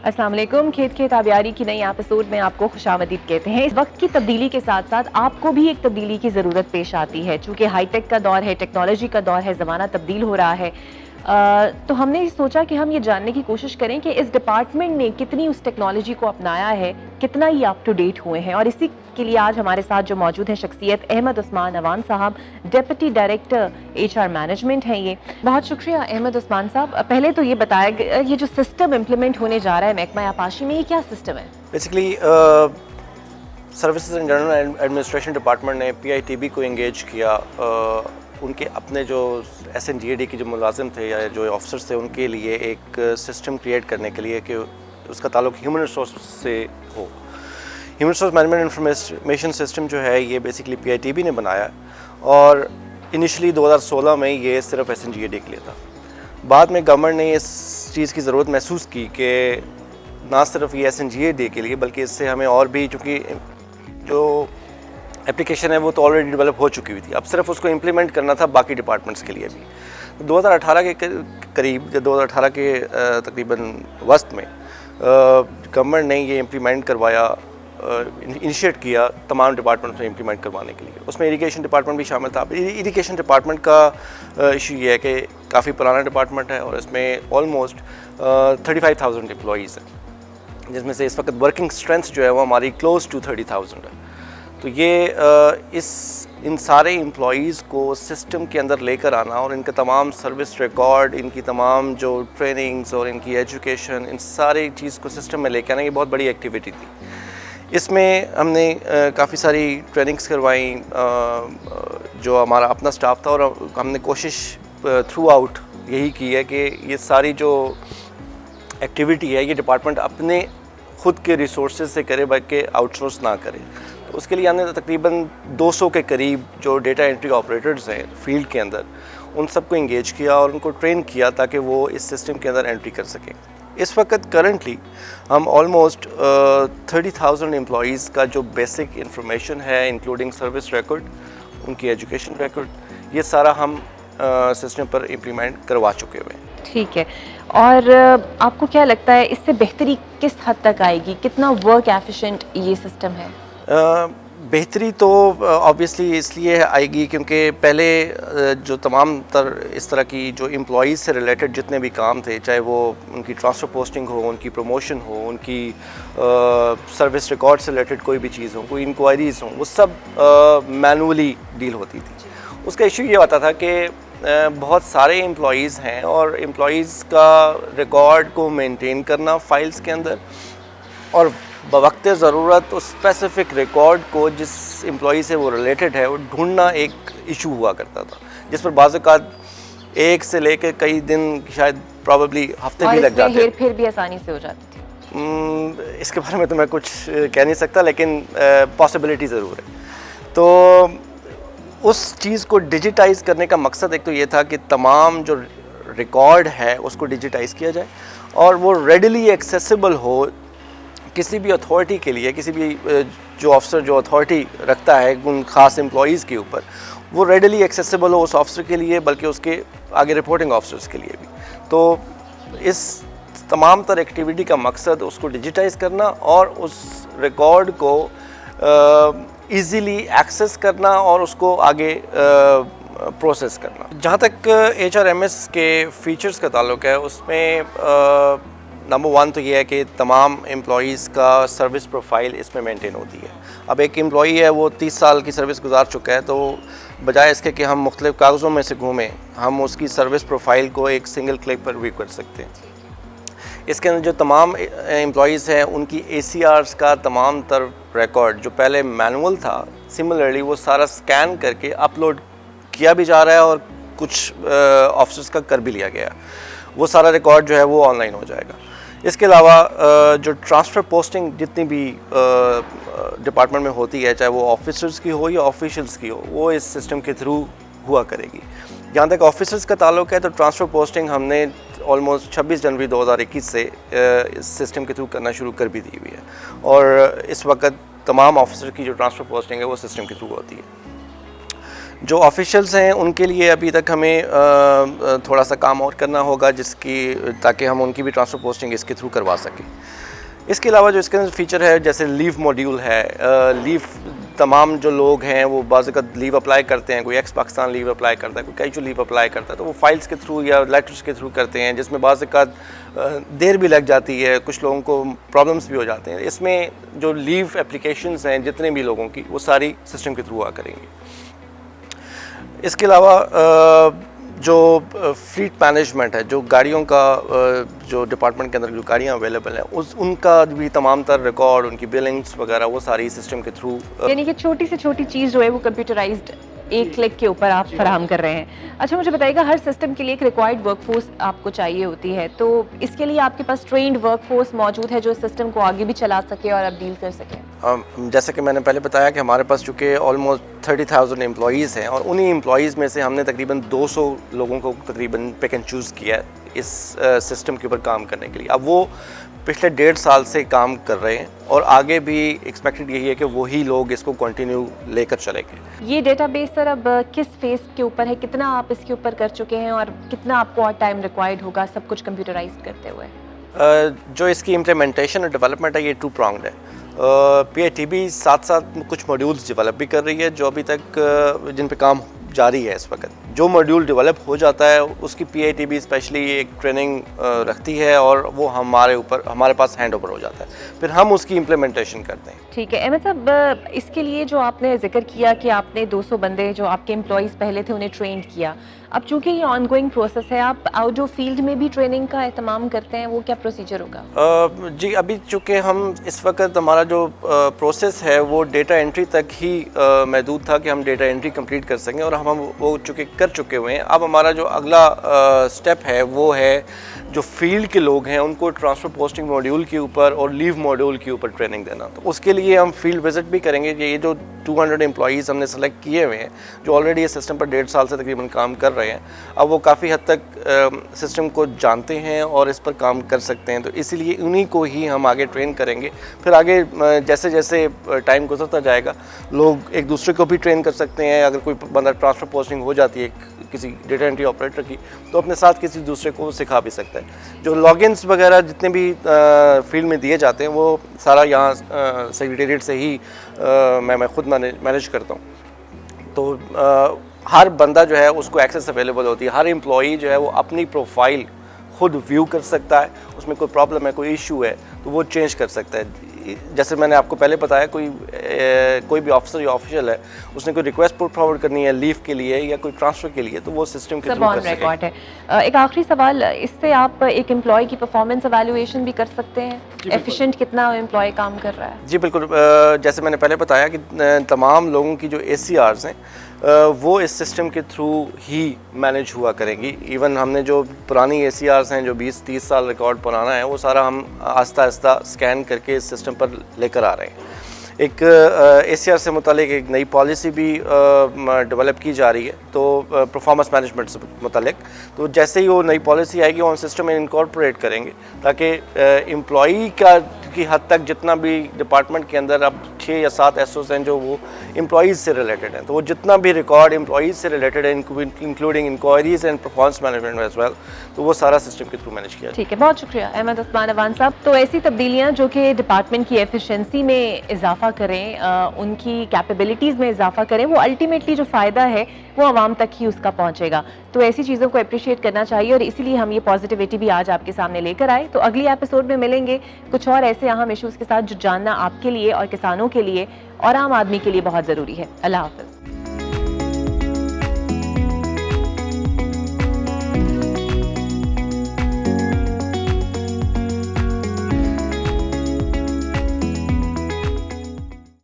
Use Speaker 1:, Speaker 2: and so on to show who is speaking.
Speaker 1: अस्सलाम वालेकुम। खेत खेत आबियारी की नई एपिसोड में आपको खुशामदीद कहते हैं। इस वक्त की तब्दीली के साथ साथ आपको भी एक तब्दीली की ज़रूरत पेश आती है। चूँकि हाईटेक का दौर है, टेक्नोलॉजी का दौर है, ज़माना तब्दील हो रहा है। तो हमने सोचा कि हम ये जानने की कोशिश करें कि इस डिपार्टमेंट ने कितनी उस टेक्नोलॉजी को अपनाया है, कितना ही अप टू डेट हुए हैं। और इसी के लिए आज हमारे साथ जो मौजूद हैं शख्सियत अहमद उस्मान अवान साहब, डेप्यूटी डायरेक्टर HR मैनेजमेंट हैं ये। बहुत शुक्रिया अहमद उस्मान साहब। पहले तो ये बताया, ये जो सिस्टम इम्प्लीमेंट होने जा रहा है महकमा आपाशी में, ये क्या सिस्टम है?
Speaker 2: Basically services and general administration department ने PITB को इंगेज किया। उनके अपने जो SNGAD के जो मुलाजिम थे या जो ऑफिसर्स थे उनके लिए एक सिस्टम क्रिएट करने के लिए कि उसका ताल्लुक ह्यूमन रिसोर्स से हो। Human resource management information system जो है ये बेसिकली PITB ने बनाया और इनिशियली 2016 में ये सिर्फ SNGAD के लिए था। बाद में गवर्नमेंट ने इस चीज़ की ज़रूरत महसूस की कि ना सिर्फ ये SNGAD के लिए बल्कि इससे हमें और भी, चूँकि जो एप्लीकेशन है वो तो ऑलरेडी डेवलप हो चुकी हुई थी, अब सिर्फ उसको इम्प्लीमेंट करना था बाकी डिपार्टमेंट्स के लिए भी। तो 2018 के करीब या 2018 के तकरीबन वस्त में गवर्नमेंट ने ये इम्प्लीमेंट करवाया, इनिशिएट किया तमाम डिपार्टमेंट्स में इम्प्लीमेंट करवाने के लिए। उसमें इरिगेशन डिपार्टमेंट भी शामिल था। इरिगेशन डिपार्टमेंट का इशू ये है कि काफ़ी पुराना डिपार्टमेंट है और इसमें ऑलमोस्ट 35,000 एम्प्लॉइज़ हैं, जिसमें से इस वक्त वर्किंग स्ट्रेंथ जो है वो हमारी क्लोज टू 30,000 है। तो ये इन सारे एम्प्लॉइज़ को सिस्टम के अंदर लेकर आना और इनका तमाम सर्विस रिकॉर्ड, इनकी तमाम जो ट्रेनिंग्स और इनकी एजुकेशन, इन सारी चीज़ को सिस्टम में लेकर आना, ये बहुत बड़ी एक्टिविटी थी। इसमें हमने काफ़ी सारी ट्रेनिंग्स करवाई, जो हमारा अपना स्टाफ था, और हमने कोशिश थ्रू आउट यही की है कि ये सारी जो एक्टिविटी है ये डिपार्टमेंट अपने ख़ुद के रिसोर्सेज से करे, बल्कि आउटसोर्स ना करे। तो उसके लिए हमने तकरीबन 200 के करीब जो डेटा एंट्री ऑपरेटर्स हैं फील्ड के अंदर, उन सबको इंगेज किया और उनको ट्रेन किया ताकि वो इस सिस्टम के अंदर एंट्री कर सकें। इस वक्त करंटली हम ऑलमोस्ट 30,000 एम्प्लॉइज़ का जो बेसिक इंफॉर्मेशन है, इंक्लूडिंग सर्विस रिकॉर्ड, उनकी एजुकेशन रिकॉर्ड, ये सारा हम सिस्टम पर इम्प्लीमेंट करवा चुके हुए हैं।
Speaker 1: ठीक है। और आपको क्या लगता है इससे बेहतरी किस हद तक आएगी? कितना वर्क एफिशिएंट ये सिस्टम है?
Speaker 2: बेहतरी तो ऑब्वियसली इसलिए आएगी क्योंकि पहले जो तमाम इस तरह की जो एम्प्लॉइज़ से रिलेटेड जितने भी काम थे, चाहे वो उनकी ट्रांसफ़र पोस्टिंग हो, उनकी प्रमोशन हो, उनकी सर्विस रिकॉर्ड से रिलेटेड कोई भी चीज़ हो, कोई इंक्वायरीज़ हों, वो सब मैनुअली डील होती थी। उसका इशू ये होता था कि बहुत सारे एम्प्लॉइज़ हैं और एम्प्लॉइज़ का रिकॉर्ड को मेंटेन करना फ़ाइल्स के अंदर, और बवक्त ज़रूरत उस स्पेसिफ़िक रिकॉर्ड को जिस एम्प्लॉई से वो रिलेटेड है वो ढूंढना एक इशू हुआ करता था, जिस पर बाज़ औक़ात एक से लेकर कई दिन, शायद प्रॉबली हफ्ते भी लग जाते।
Speaker 1: हेर-फेर भी आसानी से हो जाती
Speaker 2: थी। इसके बारे में तो मैं कुछ कह नहीं सकता, लेकिन पॉसिबिलिटी ज़रूर है। तो उस चीज़ को डिजिटाइज़ करने का मकसद एक तो ये था कि तमाम जो रिकॉर्ड है उसको डिजिटाइज़ किया जाए और वो रेडिली एक्सेसिबल हो किसी भी अथॉरिटी के लिए। किसी भी जो ऑफिसर जो अथॉरिटी रखता है उन ख़ास एम्प्लॉइज़ के ऊपर, वो रेडिली एक्सेसिबल हो उस ऑफिसर के लिए, बल्कि उसके आगे रिपोर्टिंग ऑफिसर्स के लिए भी। तो इस तमाम तर एक्टिविटी का मकसद उसको डिजिटाइज़ करना और उस रिकॉर्ड को ईज़िली एक्सेस करना और उसको आगे प्रोसेस करना। जहाँ तक HRMS के फ़ीचर्स का ताल्लुक़ है, उसमें नंबर 1 तो ये है कि तमाम एम्प्लॉइज़ का सर्विस प्रोफाइल इसमें मेंटेन होती है। अब एक एम्प्लॉई है वो 30 साल की सर्विस गुजार चुका है, तो बजाय इसके कि हम मुख्तलिफ़ कागज़ों में से घूमें, हम उसकी सर्विस प्रोफाइल को एक सिंगल क्लिक पर व्यू कर सकते हैं। इसके अंदर जो तमाम एम्प्लॉइज़ हैं उनकी ACRs का तमाम तर रिकॉर्ड जो पहले मैनुअल था, सिमिलरली वो सारा स्कैन करके अपलोड किया भी जा रहा है और कुछ ऑफिसर्स का कर भी लिया गया। वो सारा रिकॉर्ड जो है वो ऑनलाइन हो जाएगा। इसके अलावा जो ट्रांसफ़र पोस्टिंग जितनी भी डिपार्टमेंट में होती है, चाहे वो ऑफिसर्स की हो या ऑफिशियल्स की हो, वो इस सिस्टम के थ्रू हुआ करेगी। जहाँ तक ऑफिसर्स का ताल्लुक़ है तो ट्रांसफ़र पोस्टिंग हमने ऑलमोस्ट 26 जनवरी 2021 से इस सिस्टम के थ्रू करना शुरू कर भी दी हुई है और इस वक्त तमाम ऑफिसर की जो ट्रांसफ़र पोस्टिंग है वो सिस्टम के थ्रू होती है। जो ऑफिशियल्स हैं उनके लिए अभी तक हमें थोड़ा सा काम और करना होगा ताकि हम उनकी भी ट्रांसफ़र पोस्टिंग इसके थ्रू करवा सकें। इसके अलावा जो इसके अंदर फ़ीचर है जैसे लीव मॉड्यूल है, लीव तमाम जो लोग हैं वो बाज़-औक़ात लीव अप्लाई करते हैं, कोई एक्स पाकिस्तान लीव अप्लाई करता है, कोई कैजुअल लीव अप्लाई करता है, तो वो फाइल्स के थ्रू या लेटर्स के थ्रू करते हैं जिसमें बाज़-औक़ात देर भी लग जाती है, कुछ लोगों को प्रॉब्लम्स भी हो जाते हैं। इसमें जो लीव एप्लीकेशंस हैं जितने भी लोगों की वो सारी सिस्टम के थ्रू आ करेंगी। इसके अलावा जो फ्लीट मैनेजमेंट है, जो गाड़ियों का जो डिपार्टमेंट के अंदर जो गाड़ियाँ अवेलेबल हैं उनका भी तमाम तर रिकॉर्ड, उनकी बिलिंग्स वगैरह वो सारी सिस्टम के थ्रू
Speaker 1: यानी कि छोटी से छोटी चीज़ जो है वो कंप्यूटराइज्ड एक क्लिक के ऊपर आप फराहम कर रहे हैं। अच्छा मुझे बताइएगा, हर सिस्टम के लिए एक रिक्वायर्ड वर्कफोर्स आपको चाहिए होती है, तो इसके लिए आपके पास ट्रेंड वर्कफोर्स मौजूद है जो इस सिस्टम को आगे भी चला सके और अपडील कर सके?
Speaker 2: जैसे कि मैंने पहले बताया कि हमारे पास चूँकि ऑलमोस्ट 30,000 एम्प्लॉईज़ हैं और उन्हीं एम्प्लॉईज़ में से हमने तकरीबन 200 लोगों को तकरीबन पिक एंड चूज़ किया है इस सिस्टम के ऊपर काम करने के लिए। अब वो पिछले 1.5 साल से काम कर रहे हैं और आगे भी एक्सपेक्टेड यही है कि वही लोग इसको कंटिन्यू लेकर चलेंगे।
Speaker 1: ये डेटाबेस सर अब किस फेज़ के ऊपर है, कितना आप इसके ऊपर कर चुके हैं और कितना आपको और टाइम रिक्वायर्ड होगा सब कुछ कंप्यूटराइज्ड करते हुए?
Speaker 2: जो इसकी इम्प्लीमेंटेशन और डेवलपमेंट है ये 2 pronged है। PITB साथ साथ कुछ मॉड्यूल्स डेवलप भी कर रही है जो अभी तक जिन पे काम जारी है इस वक्त। जो मॉड्यूल डेवलप हो जाता है उसकी PITB स्पेशली एक ट्रेनिंग रखती है और वो हमारे पास हैंड ओवर हो जाता है, फिर हम उसकी इम्प्लीमेंटेशन करते हैं।
Speaker 1: ठीक है अहमद साहब, इसके लिए जो आपने जिक्र किया कि आपने 200 बंदे जो आपके एम्प्लॉयज़ पहले थे उन्हें ट्रेंड किया, अब चूंकि ये ऑनगोइंग प्रोसेस है, आप आउट ऑफ फील्ड में भी ट्रेनिंग का एहतमाम करते हैं, वो क्या प्रोसीजर होगा?
Speaker 2: जी अभी चूँकि हम इस वक्त हमारा जो प्रोसेस है वो डेटा एंट्री तक ही महदूद था कि हम डेटा एंट्री कंप्लीट कर सकें और हम वो चूँकि कर चुके हुए हैं। अब हमारा जो अगला स्टेप है वो है जो फील्ड के लोग हैं उनको ट्रांसफ़र पोस्टिंग मॉड्यूल के ऊपर और लीव मॉड्यूल के ऊपर ट्रेनिंग देना। तो उसके लिए हम फील्ड विजिट भी करेंगे। ये जो 200 एम्प्लॉईज़ हमने सेलेक्ट किए हुए हैं जो ऑलरेडी इस सिस्टम पर 1.5 साल से तकरीबन काम कर रहे हैं, अब वो काफ़ी हद तक सिस्टम को जानते हैं और इस पर काम कर सकते हैं, तो इसीलिए उन्हीं को ही हम आगे ट्रेन करेंगे। फिर आगे जैसे जैसे टाइम गुजरता जाएगा लोग एक दूसरे को भी ट्रेन कर सकते हैं। अगर कोई बंदा ट्रांसफ़र पोस्टिंग हो जाती है किसी डेटा एंट्री ऑपरेटर की तो अपने साथ किसी दूसरे को सिखा भी सकता है। जो लॉगिन्स वगैरह जितने भी फील्ड में दिए जाते हैं वो सारा यहाँ सेक्रेटेरिएट से ही मैं खुद मैनेज करता हूँ। तो हर बंदा जो है उसको एक्सेस अवेलेबल होती है। हर एम्प्लॉई जो है वो अपनी प्रोफाइल खुद व्यू कर सकता है, उसमें कोई प्रॉब्लम है, कोई इशू है तो वो चेंज कर सकता है। जैसे मैंने आपको पहले बताया, कोई भी ऑफिसर या ऑफिशियल है उसने कोई रिक्वेस्ट पुट फॉरवर्ड करनी है लीव के लिए या कोई ट्रांसफ़र के लिए तो वो सिस्टम के थ्रू कर
Speaker 1: रिकॉर्ड है। एक आखिरी सवाल, इससे आप एक एम्प्लॉय की परफॉर्मेंस एवेल्युएशन भी कर सकते हैं, एफिशिएंट कितना एम्प्लॉय काम कर रहा है?
Speaker 2: जी बिल्कुल। जैसे मैंने पहले बताया कि तमाम लोगों की जो ACRs हैं वो इस सिस्टम के थ्रू ही मैनेज हुआ करेंगी। इवन हमने जो पुरानी ACRs हैं जो 20-30 साल रिकॉर्ड पुराना है वो सारा हम आस्ता आस्ता स्कैन करके इस सिस्टम पर लेकर आ रहे हैं। एक ACR से मुतालिक एक नई पॉलिसी भी डेवलप की जा रही है तो परफॉर्मेंस मैनेजमेंट से मुतालिक, तो जैसे ही वो नई पॉलिसी आएगी वो हम सिस्टम में इनकॉर्पोरेट करेंगे ताकि एम्प्लॉई की हद तक जितना भी डिपार्टमेंट के अंदर अब 6 या 7 SOs हैं जो वो एम्प्लॉईज़ से रिलेटेड हैं, तो वो जितना भी रिकॉर्ड एम्प्लॉईज़ से रिलेटेड है including inquiries and performance management as well, तो वो सारा सिस्टम के थ्रू मैनेज किया।
Speaker 1: ठीक है, बहुत शुक्रिया अहमद उस्मान अवान साहब। तो ऐसी तब्दीलियाँ जो कि डिपार्टमेंट की एफिशिएंसी में इजाफा करें, उनकी कैपेबिलिटीज़ में इजाफा करें, वो अल्टीमेटली जो फ़ायदा है वो आवाम तक ही उसका पहुँचेगा। तो ऐसी चीज़ों को अप्रिशिएट करना चाहिए और इसीलिए हम ये पॉजिटिविटी भी आज आपके सामने लेकर आए। तो अगली एपिसोड में मिलेंगे कुछ और ऐसे अहम इशूज़ के साथ जो जानना आपके लिए और किसानों के लिए और आम आदमी के लिए बहुत ज़रूरी है। अल्लाह हाफ़िज़।